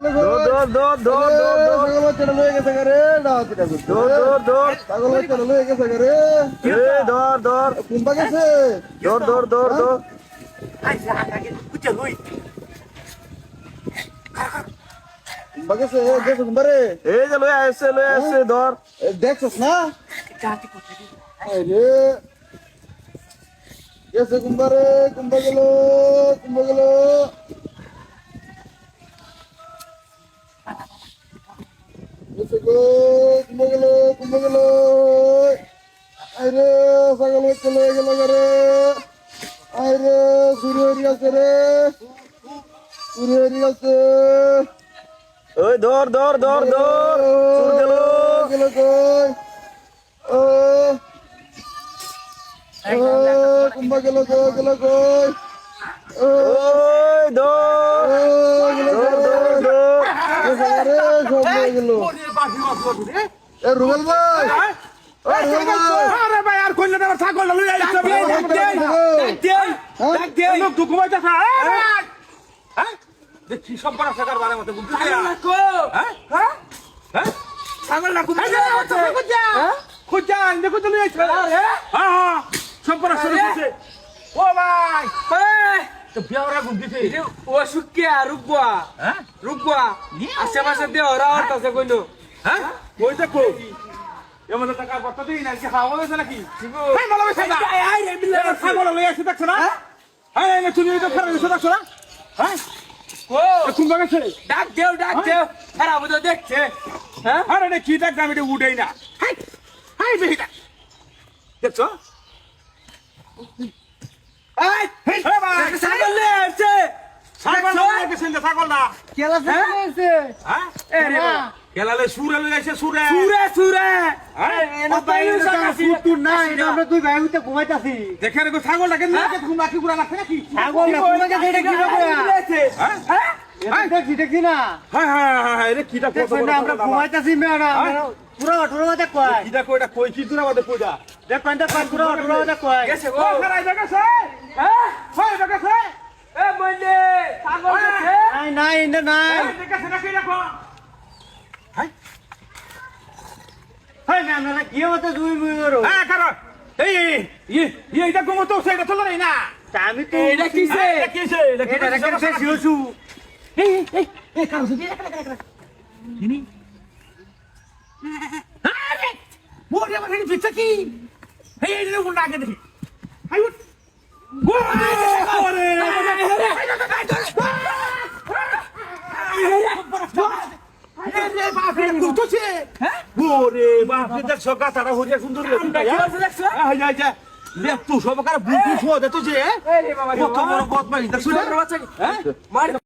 দৌড় দৌড় দৌড় দৌড় দৌড় ছাগল বাচ্চাটা লয়ে গেছে রে ডাউতি না দৌড় দৌড় দৌড় ছাগল বাচ্চাটা লয়ে গেছে রে এ দৌড় দৌড় কুম্বা গেছে দৌড় দৌড় দৌড় দৌড় কুম্বা গেছে গেছে কুম্বা রে এই যে লয়ে আসছে ধর দেখছস না আরে গেছে কুম্বা রে কুম্বা গেল গেছে গো কুম্বা গেল আরে ছাগল বাচ্চা লয়ে গেল রে আরে চুরি হয়ে গেছে রে চুরি হয়ে গেছে ওই দৌড় দৌড় দৌড় দৌড় চুর গেল গেল কই ও কুম্বা গেল কই ওই দৌড় দৌড় দৌড় দৌড় রে সব গেল এ রুবেল ভাই আরে ভাই আর কইলে না ছাগল লই আইছে দেখ লোক তো ঘুমাইতাছ হ্যাঁ দেখি সব বড় সাকার বারে মতে বুঝছিস হ্যাঁ হ্যাঁ ছাগল না খুঁজা খুঁজা দেখো তো লই আইছে হ্যাঁ হ্যাঁ সব বড় শুরু হইছে ও ভাই তো বিয়ারা গুন্দিছে ও সুকিয়া রুকবা হ্যাঁ রুকবা আশেপাশে দিয়ে ওরা হরতাছে কইনো হ্যাঁ কই দেখো এমন টাকা বর্তা দিই না কি খাওয়া হয়েছে নাকি হ্যাঁ ভালো হয়েছে না আই রে বিল্লা ছাগল লই আইছে দেখছ না হ্যাঁ এই তুমি তো ফেরা দিছ দেখছ না হ্যাঁ ও কুম্বা গেছে ডাক দেও খারাপ তো দেখছে হ্যাঁ আরে রে কি দেখ আমি এটা উড়েই না হাই হাই বেহিটা দেখছো এই হেই ভাই ছাগল লে আছে ছাগল লই গেছে না ছাগল না কেলা আছে হ্যাঁ এ রে খেলালে সুরে লই আইছে সুরে সুরে হ্যাঁ এনো বাইরে তুই না এটা আমরা দুই ভাই হইতে ঘুমাইতাছি দেখে রে ছাগলটা কেন লাগে তুমি নাকি পুরা লাগছে নাকি ছাগল না তোমাকে এটা কি করে হ্যাঁ হ্যাঁ দেখছি না হ্যাঁ হ্যাঁ হ্যাঁ রে কিটা কত দেখছেন না আমরা ঘুমাইতাছি ম্যাডাম পুরো অটোর কয় কিটা কইটা কই কি তুই আমাদের কইটা দেখ পান্ডা পান পুরো অটোর কয় গেছে গো ও ফেরাই দেখেছে হ্যাঁ হয় দেখেছে এ বন্ধে ছাগল গেছে নাই ইন্দা নাই দেখেছে নাকি দেখো হাই হাই ম্যাম না কি হতো দুই মুই করো হ্যাঁ কারো এই এইটা কোমো তো সেটা চলে না আমি তো এটা কিসে এটা কিসে এটা এটা রেখে বেশি হইছু এই কারো সুবি রাখা কিনি আরে মোরে মানে পিছে কি এই এই কোন লাগে দেখি হাই উঠ ওরে আরে বাপ রে কুতছে হ্যাঁ ওরে বাপ রে দেখ সকা তারা হরিয়া সুন্দর দেখছো হ্যাঁ যা যা লে তুই সবকার বুকু ফো দে তুই যে এই রে বাবা কত বড় বদমাইশ দেখছ বাচ্চা হ্যাঁ মার